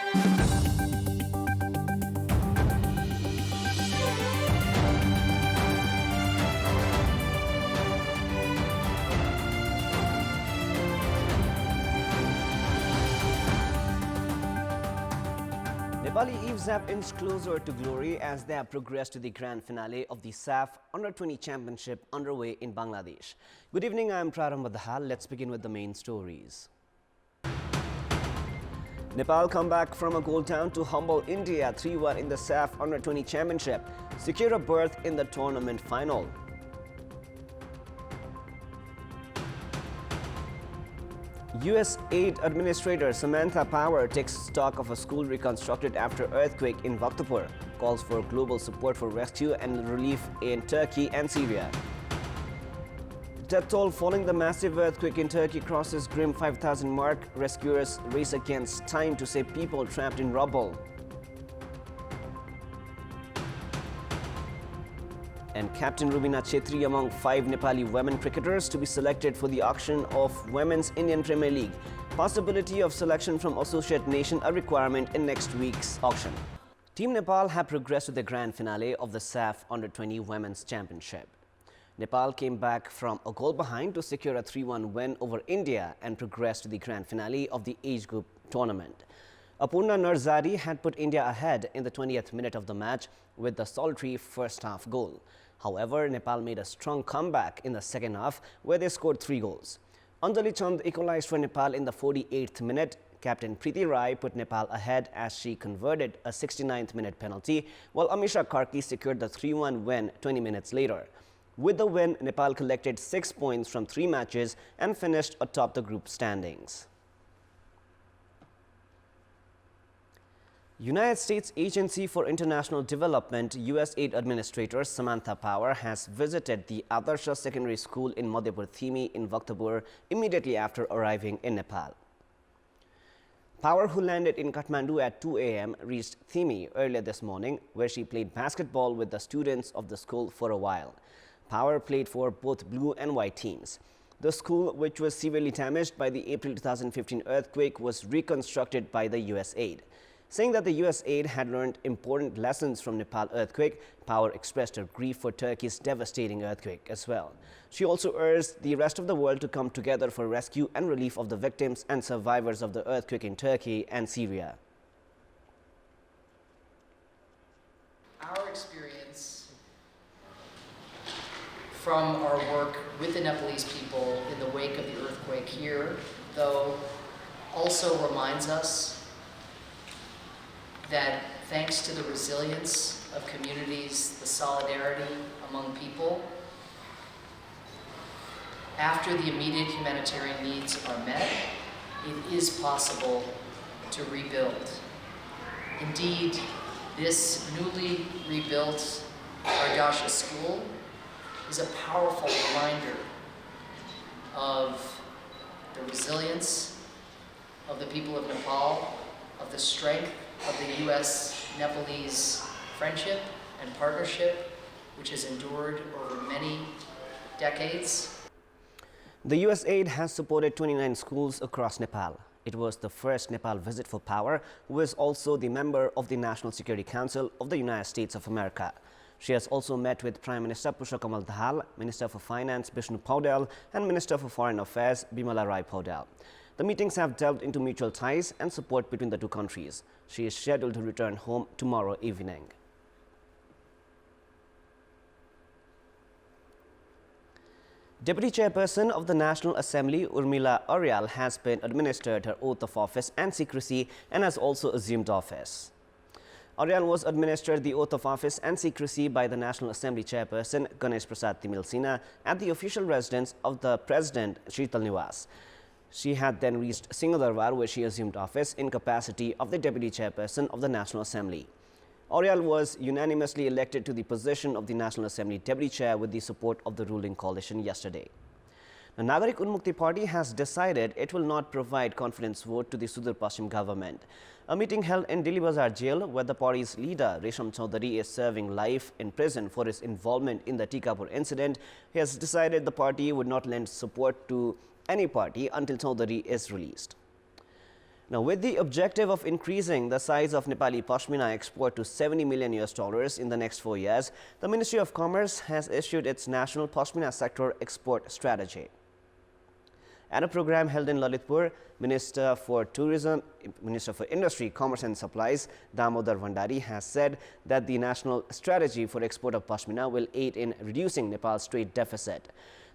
Nepali Eves have inched closer to glory as they have progressed to the grand finale of the SAF Under-20 Championship underway in Bangladesh. Good evening, I am Prarambha Dahal. Let's begin with the main stories. Nepal come back from a goal down to humble India 3-1 in the SAF Under-20 Championship, secure a berth in the tournament final. US Aid Administrator Samantha Power takes stock of a school reconstructed after earthquake in Bhaktapur, calls for global support for rescue and relief in Turkey and Syria. Death toll following the massive earthquake in Turkey crosses grim 5,000 mark. Rescuers race against time to save people trapped in rubble. And Captain Rubina Chetri among 5 Nepali women cricketers to be selected for the auction of Women's Indian Premier League. Possibility of selection from associate nation a requirement in next week's auction. Team Nepal have progressed to the grand finale of the SAF Under-20 Women's Championship. Nepal came back from a goal behind to secure a 3-1 win over India and progressed to the grand finale of the age group tournament. Apurna Narzari had put India ahead in the 20th minute of the match with the solitary first half goal. However, Nepal made a strong comeback in the second half where they scored 3 goals. Anjali Chand equalized for Nepal in the 48th minute. Captain Preeti Rai put Nepal ahead as she converted a 69th minute penalty, while Amisha Karki secured the 3-1 win 20 minutes later. With the win, Nepal collected 6 points from 3 matches and finished atop the group standings. United States Agency for International Development US Aid Administrator Samantha Power has visited the Adarsha Secondary School in Madhyapur Thimi in Bhaktapur immediately after arriving in Nepal. Power, who landed in Kathmandu at 2 a.m., reached Thimi earlier this morning, where she played basketball with the students of the school for a while. Power played for both blue and white teams. The school, which was severely damaged by the April 2015 earthquake, was reconstructed by the US Aid. Saying that the US Aid had learned important lessons from Nepal earthquake, Power expressed her grief for Turkey's devastating earthquake as well. She also urged the rest of the world to come together for rescue and relief of the victims and survivors of the earthquake in Turkey and Syria. Our experience from our work with the Nepalese people in the wake of the earthquake here, though, also reminds us that thanks to the resilience of communities, the solidarity among people, after the immediate humanitarian needs are met, it is possible to rebuild. Indeed, this newly rebuilt Ardasha school is a powerful reminder of the resilience of the people of Nepal, of the strength of the US-Nepalese friendship and partnership, which has endured over many decades. The US Aid has supported 29 schools across Nepal. It was the first Nepal visit for Power, who is also the member of the National Security Council of the United States of America. She has also met with Prime Minister Pushpakamal Dahal, Minister for Finance Vishnu Paudel, and Minister for Foreign Affairs Bimala Rai Paudel. The meetings have delved into mutual ties and support between the two countries. She is scheduled to return home tomorrow evening. Deputy Chairperson of the National Assembly, Urmila Aryal, has been administered her oath of office and secrecy and has also assumed office. Aryal was administered the oath of office and secrecy by the National Assembly Chairperson Ganesh Prasad Timilsina at the official residence of the President, Sheetal Niwas. She had then reached Singhadarbar, where she assumed office in capacity of the Deputy Chairperson of the National Assembly. Aryal was unanimously elected to the position of the National Assembly Deputy Chair with the support of the ruling coalition yesterday. The Nagarik Unmukti Party has decided it will not provide confidence vote to the Sudur Paschim government. A meeting held in Dili Bazar jail, where the party's leader Resham Chaudhary is serving life in prison for his involvement in the Tikapur incident, has decided the party would not lend support to any party until Chaudhary is released. Now, with the objective of increasing the size of Nepali Pashmina export to $70 million in the next 4 years, the Ministry of Commerce has issued its National Pashmina Sector Export Strategy. At a program held in Lalitpur, Minister for Industry, Commerce and Supplies, Damodar Bhandari, has said that the national strategy for export of Pashmina will aid in reducing Nepal's trade deficit.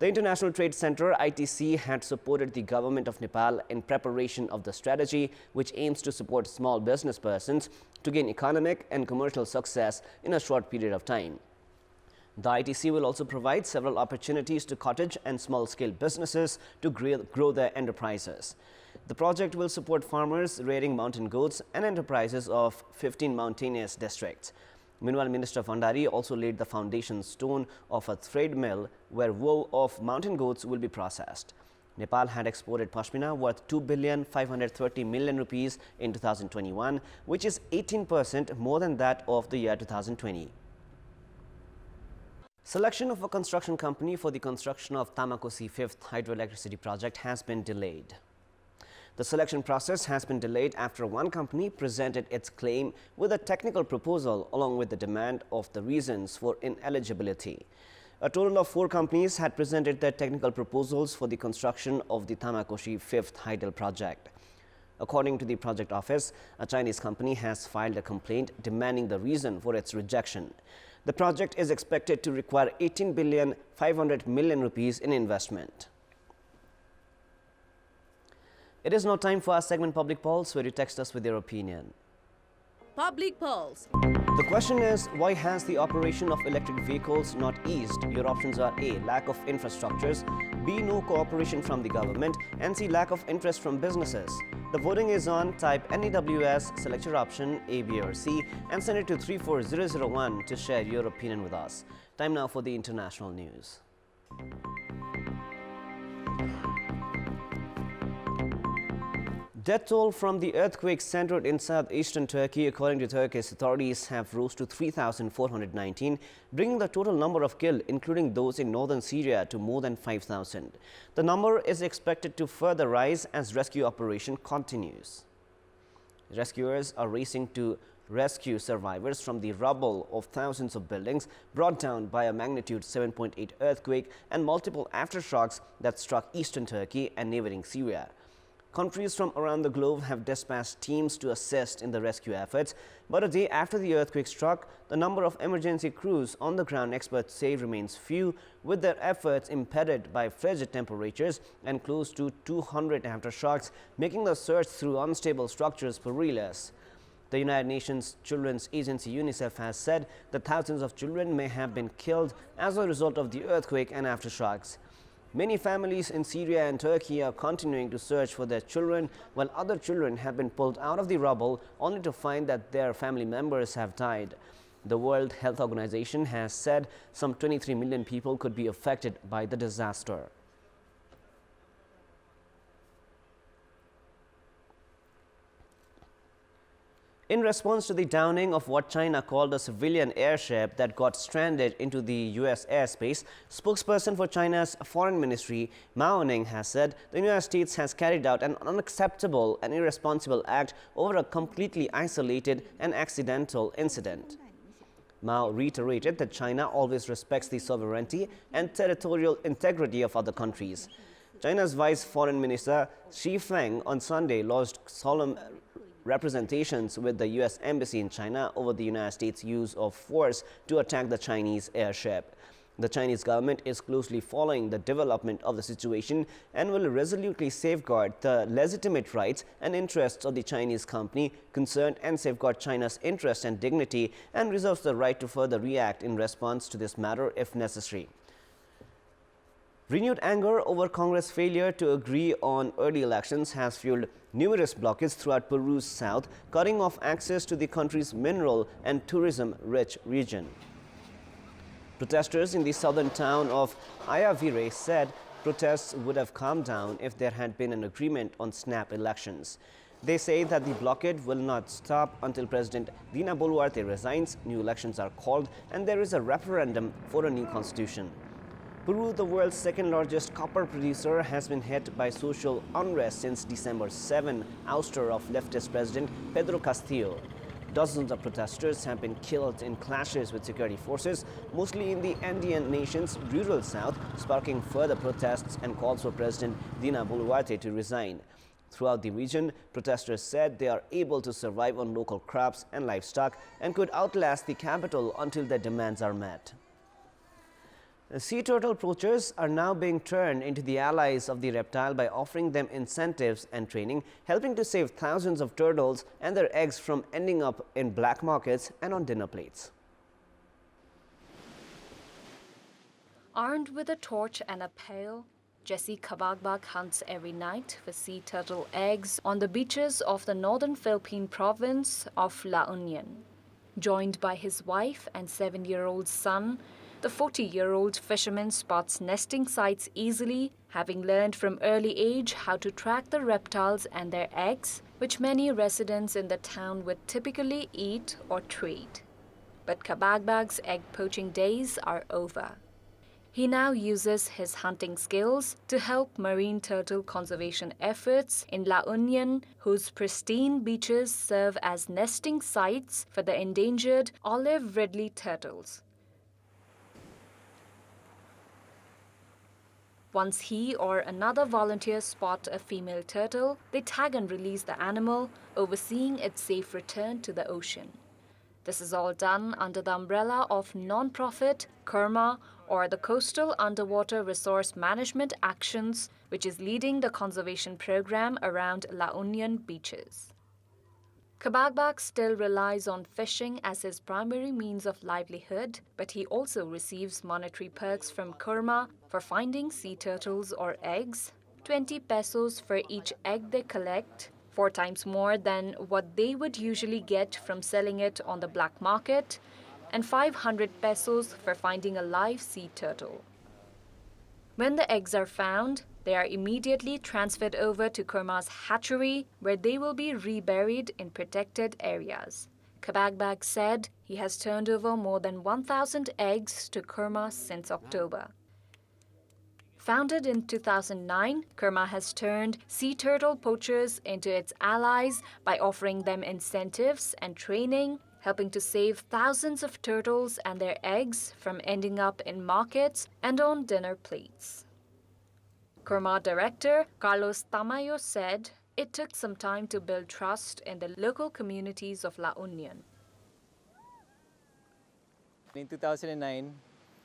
The International Trade Center, ITC, had supported the government of Nepal in preparation of the strategy, which aims to support small business persons to gain economic and commercial success in a short period of time. The ITC will also provide several opportunities to cottage and small-scale businesses to grow their enterprises. The project will support farmers rearing mountain goats and enterprises of 15 mountainous districts. Meanwhile, Minister Bhandari also laid the foundation stone of a thread mill where wool of mountain goats will be processed. Nepal had exported Pashmina worth 2,530 million rupees in 2021, which is 18% more than that of the year 2020. Selection of a construction company for the construction of Tamakosi 5th hydroelectricity project has been delayed. The selection process has been delayed after one company presented its claim with a technical proposal along with the demand of the reasons for ineligibility. A total of 4 companies had presented their technical proposals for the construction of the Tamakosi 5th hydel project. According to the project office, a Chinese company has filed a complaint demanding the reason for its rejection. The project is expected to require 18,500 million rupees in investment. It is now time for our segment Public Pulse, where you text us with your opinion. Public Pulse. The question is, why has the operation of electric vehicles not eased? Your options are A, lack of infrastructures, B, no cooperation from the government, and C, lack of interest from businesses. The voting is on. Type NEWS, select your option A, B or C and send it to 34001 to share your opinion with us. Time now for the international news. Death toll from the earthquake centered in southeastern Turkey, according to Turkish authorities, have rose to 3,419, bringing the total number of killed, including those in northern Syria, to more than 5,000. The number is expected to further rise as rescue operation continues. Rescuers are racing to rescue survivors from the rubble of thousands of buildings brought down by a magnitude 7.8 earthquake and multiple aftershocks that struck eastern Turkey and neighboring Syria. Countries from around the globe have dispatched teams to assist in the rescue efforts, but a day after the earthquake struck, the number of emergency crews on the ground, experts say, remains few, with their efforts impeded by frigid temperatures and close to 200 aftershocks, making the search through unstable structures perilous. The United Nations Children's Agency UNICEF has said that thousands of children may have been killed as a result of the earthquake and aftershocks. Many families in Syria and Turkey are continuing to search for their children, while other children have been pulled out of the rubble only to find that their family members have died. The World Health Organization has said some 23 million people could be affected by the disaster. In response to the downing of what China called a civilian airship that got stranded into the U.S. airspace, spokesperson for China's foreign ministry, Mao Ning, has said the United States has carried out an unacceptable and irresponsible act over a completely isolated and accidental incident. Mao reiterated that China always respects the sovereignty and territorial integrity of other countries. China's Vice Foreign Minister Xi Feng on Sunday lodged solemn representations with the U.S. Embassy in China over the United States' use of force to attack the Chinese airship. The Chinese government is closely following the development of the situation and will resolutely safeguard the legitimate rights and interests of the Chinese company concerned and safeguard China's interest and dignity, and reserves the right to further react in response to this matter if necessary. Renewed anger over Congress' failure to agree on early elections has fueled numerous blockades throughout Peru's south, cutting off access to the country's mineral and tourism-rich region. Protesters in the southern town of Ayavire said protests would have calmed down if there had been an agreement on snap elections. They say that the blockade will not stop until President Dina Boluarte resigns, new elections are called, and there is a referendum for a new constitution. Peru, the world's second-largest copper producer, has been hit by social unrest since December 7, ouster of leftist President Pedro Castillo. Dozens of protesters have been killed in clashes with security forces, mostly in the Andean nation's rural south, sparking further protests and calls for President Dina Boluarte to resign. Throughout the region, protesters said they are able to survive on local crops and livestock and could outlast the capital until their demands are met. Sea turtle poachers are now being turned into the allies of the reptile by offering them incentives and training, helping to save thousands of turtles and their eggs from ending up in black markets and on dinner plates. Armed with a torch and a pail, Jesse Kabagbag hunts every night for sea turtle eggs on the beaches of the northern Philippine province of La Union. Joined by his wife and 7-year-old son, the 40-year-old fisherman spots nesting sites easily, having learned from early age how to track the reptiles and their eggs, which many residents in the town would typically eat or trade. But Kabagbag's egg poaching days are over. He now uses his hunting skills to help marine turtle conservation efforts in La Union, whose pristine beaches serve as nesting sites for the endangered olive ridley turtles. Once he or another volunteer spot a female turtle, they tag and release the animal, overseeing its safe return to the ocean. This is all done under the umbrella of non-profit KERMA, or the Coastal Underwater Resource Management Actions, which is leading the conservation program around La Union beaches. Kabagbag still relies on fishing as his primary means of livelihood, but he also receives monetary perks from KERMA for finding sea turtles or eggs, 20 pesos for each egg they collect, 4 times more than what they would usually get from selling it on the black market, and 500 pesos for finding a live sea turtle. When the eggs are found, they are immediately transferred over to KERMA's hatchery, where they will be reburied in protected areas. Kabagbag said he has turned over more than 1,000 eggs to KERMA since October. Founded in 2009, KERMA has turned sea turtle poachers into its allies by offering them incentives and training, helping to save thousands of turtles and their eggs from ending up in markets and on dinner plates. KERMA director Carlos Tamayo said it took some time to build trust in the local communities of La Union. In 2009,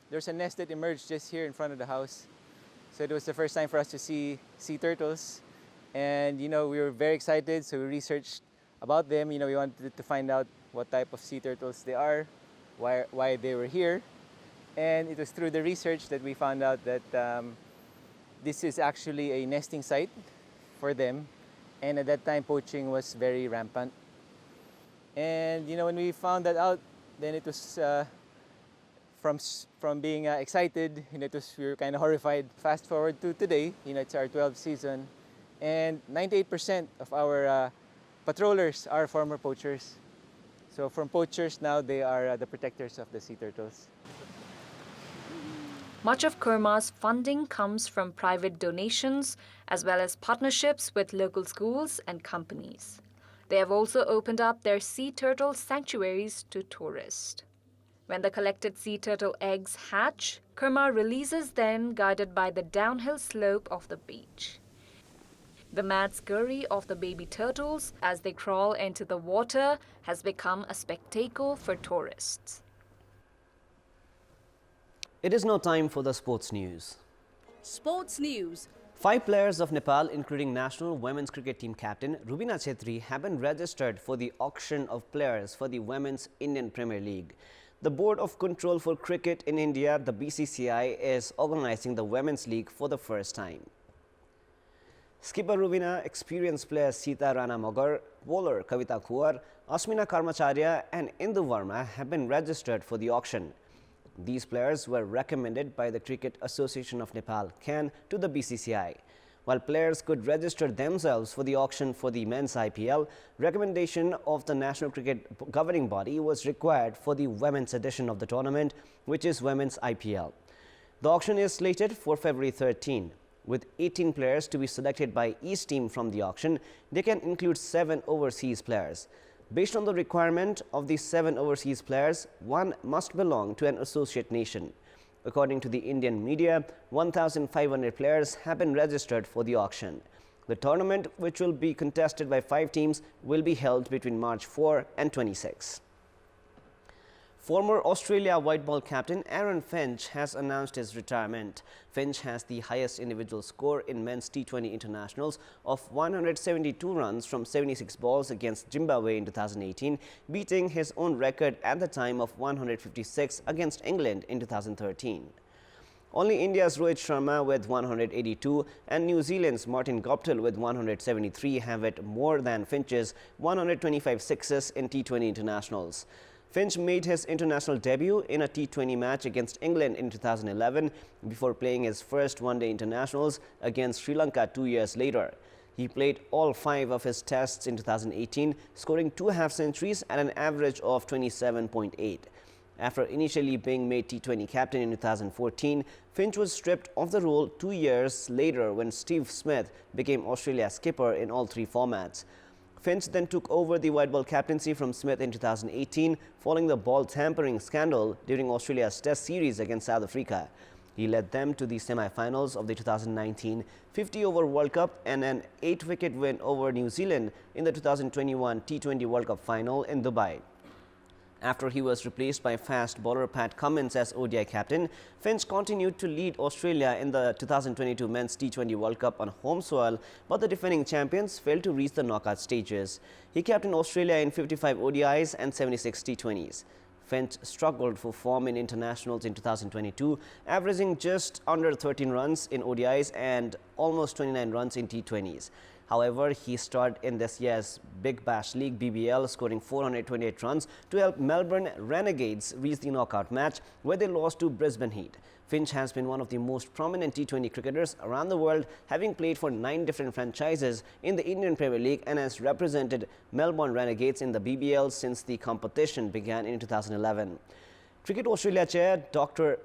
there's a nest that emerged just here in front of the house. So it was the first time for us to see sea turtles. And, we were very excited, so we researched about them. We wanted to find out what type of sea turtles they are, why they were here. And it was through the research that we found out that this is actually a nesting site for them. And at that time, poaching was very rampant. And, when we found that out, then it was from being excited, we were kind of horrified. Fast forward to today, it's our 12th season, and 98% of our patrollers are former poachers. So from poachers now, they are the protectors of the sea turtles. Much of KERMA's funding comes from private donations as well as partnerships with local schools and companies. They have also opened up their sea turtle sanctuaries to tourists. When the collected sea turtle eggs hatch, KERMA releases them guided by the downhill slope of the beach. The mad scurry of the baby turtles as they crawl into the water has become a spectacle for tourists. It is now time for the sports news. Sports news. 5 players of Nepal, including national women's cricket team captain Rubina Chhetri, have been registered for the auction of players for the Women's Indian Premier League. The Board of Control for Cricket in India, the BCCI, is organizing the Women's League for the first time. Skipper Rubina, experienced players Sita Rana Magar, bowler Kavita Kuar, Ashmina Karmacharya and Indu Verma have been registered for the auction. These players were recommended by the Cricket Association of Nepal, CAN, to the BCCI. While players could register themselves for the auction for the men's IPL, recommendation of the National Cricket Governing Body was required for the women's edition of the tournament, which is Women's IPL. The auction is slated for February 13. With 18 players to be selected by each team from the auction, they can include 7 overseas players. Based on the requirement of these 7 overseas players, one must belong to an associate nation. According to the Indian media, 1,500 players have been registered for the auction. The tournament, which will be contested by 5 teams, will be held between March 4 and 26. Former Australia white ball captain Aaron Finch has announced his retirement. Finch has the highest individual score in men's T20 internationals of 172 runs from 76 balls against Zimbabwe in 2018, beating his own record at the time of 156 against England in 2013. Only India's Rohit Sharma with 182 and New Zealand's Martin Guptill with 173 have hit more than Finch's 125 sixes in T20 internationals. Finch made his international debut in a T20 match against England in 2011 before playing his first one-day internationals against Sri Lanka 2 years later. He played all 5 of his tests in 2018, scoring 2 half-centuries at an average of 27.8. After initially being made T20 captain in 2014, Finch was stripped of the role 2 years later when Steve Smith became Australia's skipper in all 3 formats. Finch then took over the white ball captaincy from Smith in 2018 following the ball tampering scandal during Australia's Test series against South Africa. He led them to the semi-finals of the 2019 50-over World Cup and an 8-wicket win over New Zealand in the 2021 T20 World Cup final in Dubai. After he was replaced by fast bowler Pat Cummins as ODI captain, Finch continued to lead Australia in the 2022 Men's T20 World Cup on home soil, but the defending champions failed to reach the knockout stages. He captained Australia in 55 ODIs and 76 T20s. Finch struggled for form in internationals in 2022, averaging just under 13 runs in ODIs and almost 29 runs in T20s. However, he starred in this year's Big Bash League BBL, scoring 428 runs to help Melbourne Renegades reach the knockout match, where they lost to Brisbane Heat. Finch has been one of the most prominent T20 cricketers around the world, having played for 9 different franchises in the Indian Premier League and has represented Melbourne Renegades in the BBL since the competition began in 2011. Cricket Australia chair Dr.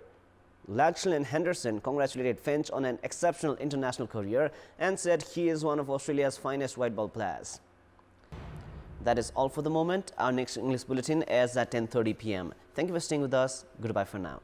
Lachlan Henderson congratulated Finch on an exceptional international career and said he is one of Australia's finest white ball players. That is all for the moment. Our next English bulletin airs at 10:30 p.m. Thank you for staying with us. Goodbye for now.